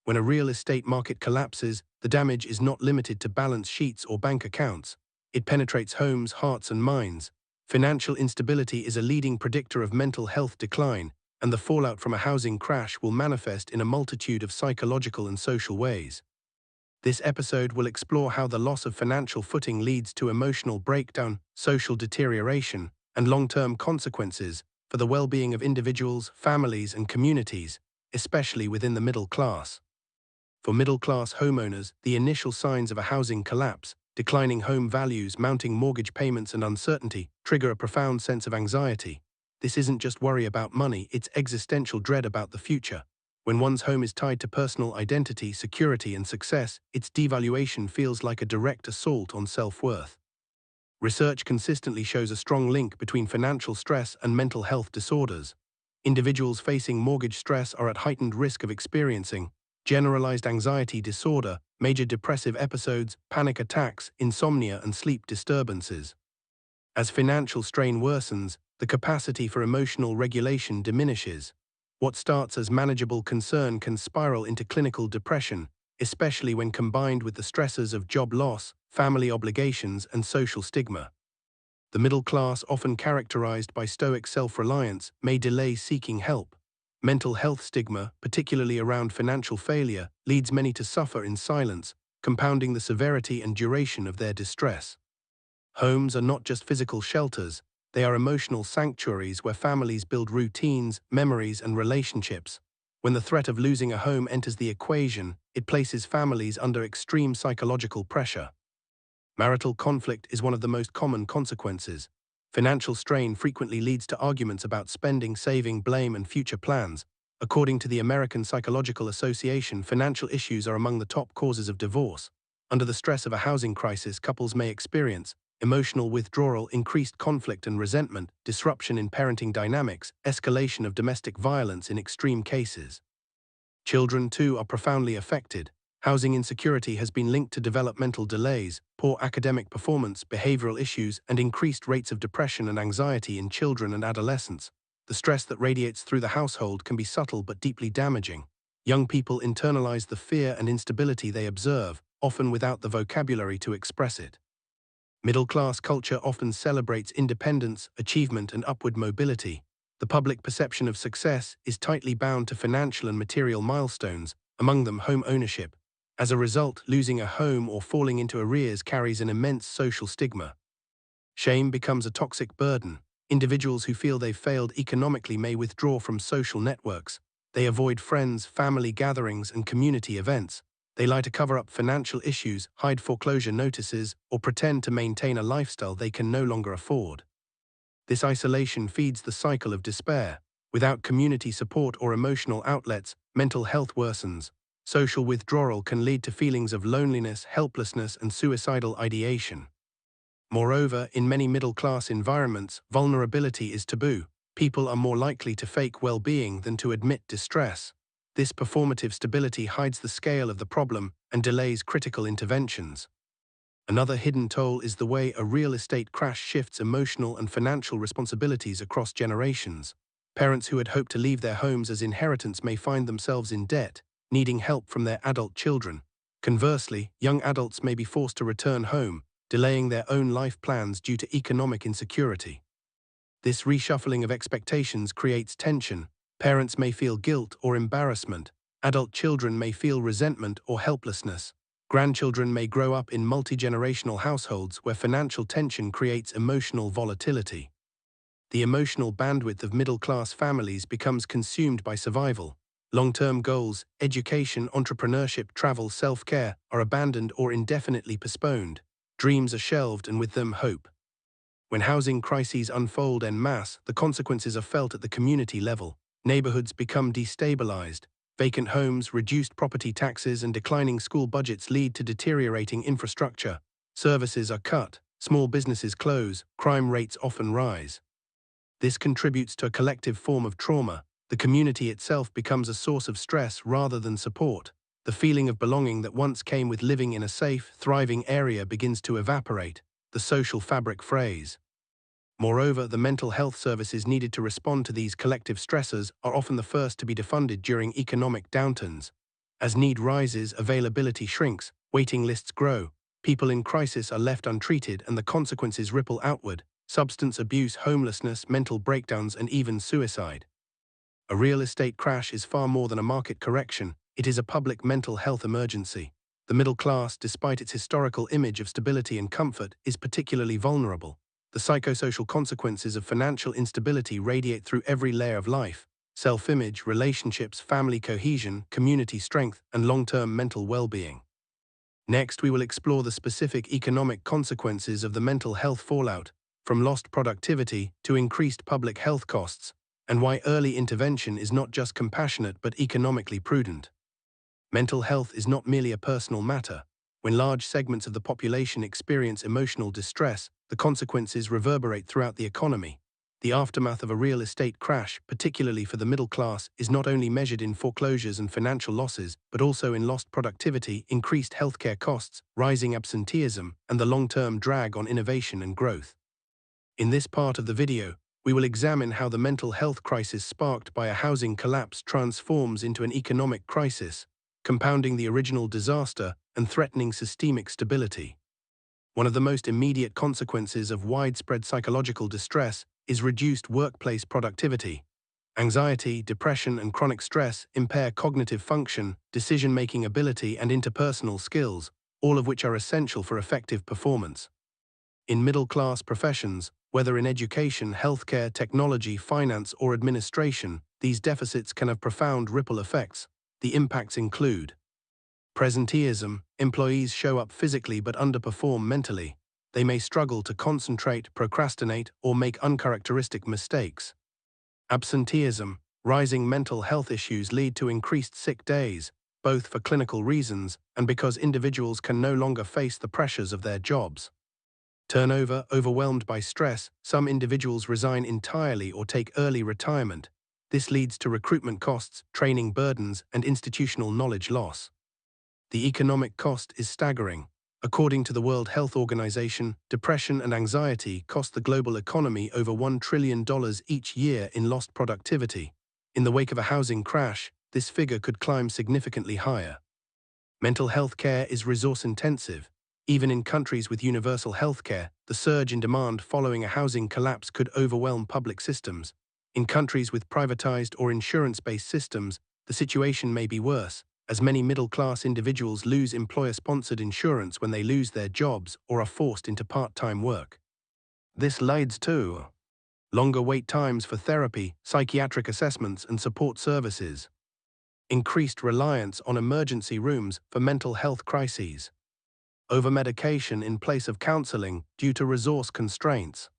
When a real estate market collapses, the damage is not limited to balance sheets or bank accounts. It penetrates homes, hearts, and minds. Financial instability is a leading predictor of mental health decline, and the fallout from a housing crash will manifest in a multitude of psychological and social ways. This episode will explore how the loss of financial footing leads to emotional breakdown, social deterioration, and long-term consequences for the well-being of individuals, families, and communities, especially within the middle class. For middle-class homeowners, the initial signs of a housing collapse, declining home values, mounting mortgage payments, and uncertainty, trigger a profound sense of anxiety. This isn't just worry about money, it's existential dread about the future. When one's home is tied to personal identity, security, and success, its devaluation feels like a direct assault on self-worth. Research consistently shows a strong link between financial stress and mental health disorders. Individuals facing mortgage stress are at heightened risk of experiencing generalized anxiety disorder, major depressive episodes, panic attacks, insomnia, and sleep disturbances. As financial strain worsens, the capacity for emotional regulation diminishes. What starts as manageable concern can spiral into clinical depression, especially when combined with the stresses of job loss, family obligations, and social stigma. The middle class, often characterized by stoic self-reliance, may delay seeking help. Mental health stigma, particularly around financial failure, leads many to suffer in silence, compounding the severity and duration of their distress. Homes are not just physical shelters, they are emotional sanctuaries where families build routines, memories, and relationships. When the threat of losing a home enters the equation, it places families under extreme psychological pressure. Marital conflict is one of the most common consequences. Financial strain frequently leads to arguments about spending, saving, blame, and future plans. According to the American Psychological Association, financial issues are among the top causes of divorce. Under the stress of a housing crisis, couples may experience emotional withdrawal, increased conflict and resentment, disruption in parenting dynamics, escalation of domestic violence in extreme cases. Children, too, are profoundly affected. Housing insecurity has been linked to developmental delays, poor academic performance, behavioral issues, and increased rates of depression and anxiety in children and adolescents. The stress that radiates through the household can be subtle but deeply damaging. Young people internalize the fear and instability they observe, often without the vocabulary to express it. Middle-class culture often celebrates independence, achievement, and upward mobility. The public perception of success is tightly bound to financial and material milestones, among them home ownership. As a result, losing a home or falling into arrears carries an immense social stigma. Shame becomes a toxic burden. Individuals who feel they've failed economically may withdraw from social networks. They avoid friends, family gatherings, and community events. They lie to cover up financial issues, hide foreclosure notices, or pretend to maintain a lifestyle they can no longer afford. This isolation feeds the cycle of despair. Without community support or emotional outlets, mental health worsens. Social withdrawal can lead to feelings of loneliness, helplessness, and suicidal ideation. Moreover, in many middle-class environments, vulnerability is taboo. People are more likely to fake well-being than to admit distress. This performative stability hides the scale of the problem and delays critical interventions. Another hidden toll is the way a real estate crash shifts emotional and financial responsibilities across generations. Parents who had hoped to leave their homes as inheritance may find themselves in debt, needing help from their adult children. Conversely, young adults may be forced to return home, delaying their own life plans due to economic insecurity. This reshuffling of expectations creates tension. Parents may feel guilt or embarrassment. Adult children may feel resentment or helplessness. Grandchildren may grow up in multi-generational households where financial tension creates emotional volatility. The emotional bandwidth of middle-class families becomes consumed by survival. Long-term goals, education, entrepreneurship, travel, self-care are abandoned or indefinitely postponed. Dreams are shelved and with them hope. When housing crises unfold en masse, the consequences are felt at the community level. Neighborhoods become destabilized. Vacant homes, reduced property taxes, and declining school budgets lead to deteriorating infrastructure. Services are cut, small businesses close, crime rates often rise. This contributes to a collective form of trauma. The community itself becomes a source of stress rather than support. The feeling of belonging that once came with living in a safe, thriving area begins to evaporate. The social fabric frays. Moreover, the mental health services needed to respond to these collective stressors are often the first to be defunded during economic downturns. As need rises, availability shrinks, waiting lists grow, people in crisis are left untreated and the consequences ripple outward: substance abuse, homelessness, mental breakdowns, and even suicide. A real estate crash is far more than a market correction, it is a public mental health emergency. The middle class, despite its historical image of stability and comfort, is particularly vulnerable. The psychosocial consequences of financial instability radiate through every layer of life: self-image, relationships, family cohesion, community strength, and long-term mental well-being. Next, we will explore the specific economic consequences of the mental health fallout, from lost productivity to increased public health costs, and why early intervention is not just compassionate but economically prudent. Mental health is not merely a personal matter. When large segments of the population experience emotional distress, the consequences reverberate throughout the economy. The aftermath of a real estate crash, particularly for the middle class, is not only measured in foreclosures and financial losses, but also in lost productivity, increased healthcare costs, rising absenteeism, and the long-term drag on innovation and growth. In this part of the video, we will examine how the mental health crisis sparked by a housing collapse transforms into an economic crisis, compounding the original disaster and threatening systemic stability. One of the most immediate consequences of widespread psychological distress is reduced workplace productivity. Anxiety, depression, and chronic stress impair cognitive function, decision-making ability, and interpersonal skills, all of which are essential for effective performance. In middle-class professions, whether in education, healthcare, technology, finance, or administration, these deficits can have profound ripple effects. The impacts include presenteeism. Employees show up physically but underperform mentally. They may struggle to concentrate, procrastinate, or make uncharacteristic mistakes. Absenteeism. Rising mental health issues lead to increased sick days, both for clinical reasons and because individuals can no longer face the pressures of their jobs. Turnover. Overwhelmed by stress, some individuals resign entirely or take early retirement. This leads to recruitment costs, training burdens, and institutional knowledge loss. The economic cost is staggering. According to the World Health Organization, depression and anxiety cost the global economy over $1 trillion each year in lost productivity. In the wake of a housing crash, this figure could climb significantly higher. Mental health care is resource-intensive. Even in countries with universal health care, the surge in demand following a housing collapse could overwhelm public systems. In countries with privatized or insurance-based systems, the situation may be worse, as many middle-class individuals lose employer-sponsored insurance when they lose their jobs or are forced into part-time work. This leads to longer wait times for therapy, psychiatric assessments, and support services. Increased reliance on emergency rooms for mental health crises. Overmedication in place of counseling due to resource constraints.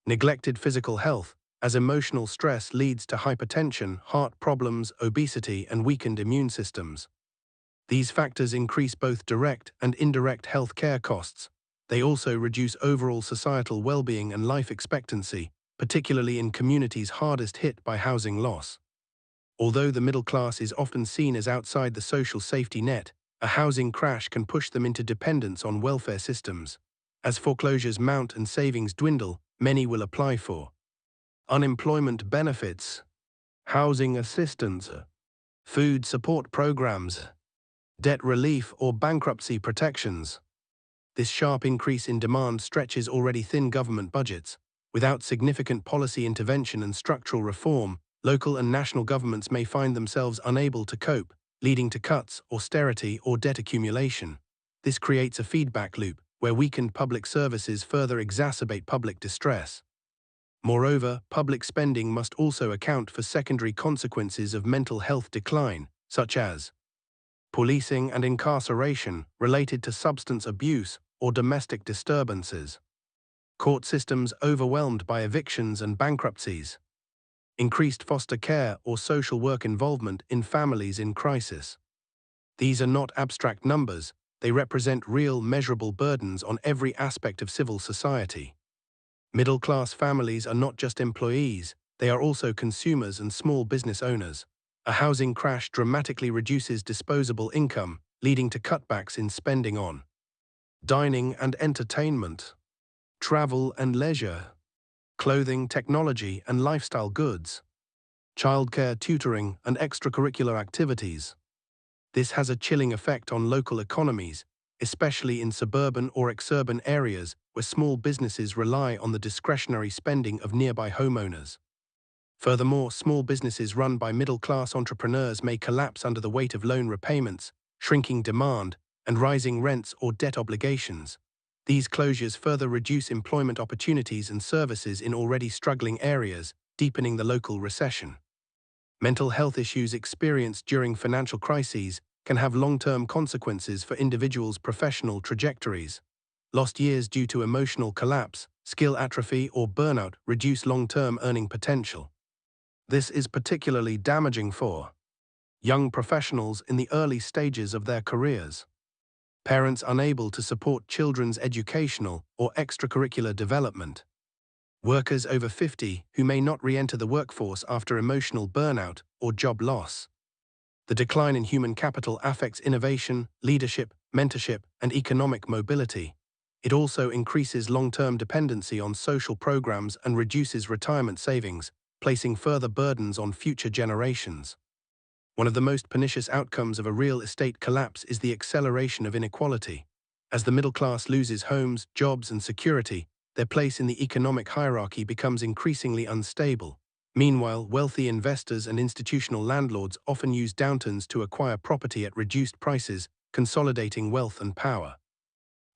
Neglected physical health, as emotional stress leads to hypertension, heart problems, obesity, and weakened immune systems. These factors increase both direct and indirect health care costs. They also reduce overall societal well-being and life expectancy, particularly in communities hardest hit by housing loss. Although the middle class is often seen as outside the social safety net, a housing crash can push them into dependence on welfare systems. As foreclosures mount and savings dwindle, many will apply for unemployment benefits, housing assistance, food support programs, debt relief, or bankruptcy protections. This sharp increase in demand stretches already thin government budgets. Without significant policy intervention and structural reform, local and national governments may find themselves unable to cope, leading to cuts, austerity, or debt accumulation. This creates a feedback loop, where weakened public services further exacerbate public distress. Moreover, public spending must also account for secondary consequences of mental health decline, such as policing and incarceration related to substance abuse or domestic disturbances, court systems overwhelmed by evictions and bankruptcies, increased foster care or social work involvement in families in crisis. These are not abstract numbers, they represent real, measurable burdens on every aspect of civil society. Middle-class families are not just employees, they are also consumers and small business owners. A housing crash dramatically reduces disposable income, leading to cutbacks in spending on dining and entertainment, travel and leisure, clothing, technology, and lifestyle goods, childcare, tutoring, and extracurricular activities. This has a chilling effect on local economies, especially in suburban or exurban areas where small businesses rely on the discretionary spending of nearby homeowners. Furthermore, small businesses run by middle-class entrepreneurs may collapse under the weight of loan repayments, shrinking demand, and rising rents or debt obligations. These closures further reduce employment opportunities and services in already struggling areas, deepening the local recession. Mental health issues experienced during financial crises can have long-term consequences for individuals' professional trajectories. Lost years due to emotional collapse, skill atrophy, or burnout reduce long-term earning potential. This is particularly damaging for young professionals in the early stages of their careers, parents unable to support children's educational or extracurricular development, workers over 50 who may not re-enter the workforce after emotional burnout or job loss. The decline in human capital affects innovation, leadership, mentorship, and economic mobility. It also increases long-term dependency on social programs and reduces retirement savings, placing further burdens on future generations. One of the most pernicious outcomes of a real estate collapse is the acceleration of inequality. As the middle class loses homes, jobs, and security, their place in the economic hierarchy becomes increasingly unstable. Meanwhile, wealthy investors and institutional landlords often use downturns to acquire property at reduced prices, consolidating wealth and power.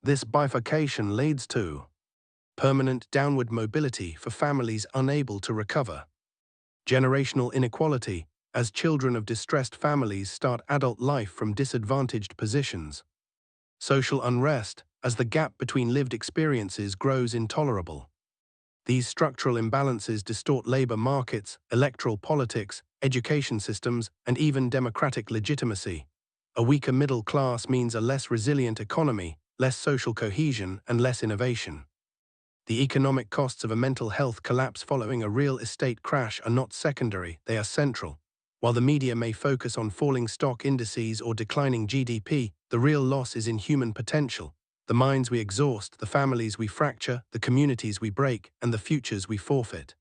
This bifurcation leads to permanent downward mobility for families unable to recover, generational inequality, as children of distressed families start adult life from disadvantaged positions, social unrest, as the gap between lived experiences grows intolerable. These structural imbalances distort labor markets, electoral politics, education systems, and even democratic legitimacy. A weaker middle class means a less resilient economy, less social cohesion, and less innovation. The economic costs of a mental health collapse following a real estate crash are not secondary, they are central. While the media may focus on falling stock indices or declining GDP, the real loss is in human potential. The minds we exhaust, the families we fracture, the communities we break, and the futures we forfeit.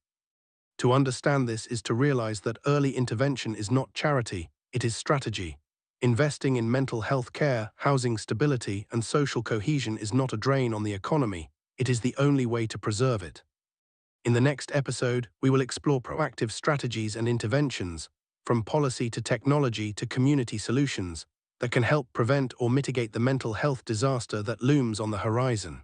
To understand this is to realize that early intervention is not charity, it is strategy. Investing in mental health care, housing stability, and social cohesion is not a drain on the economy, it is the only way to preserve it. In the next episode, we will explore proactive strategies and interventions, from policy to technology to community solutions, that can help prevent or mitigate the mental health disaster that looms on the horizon.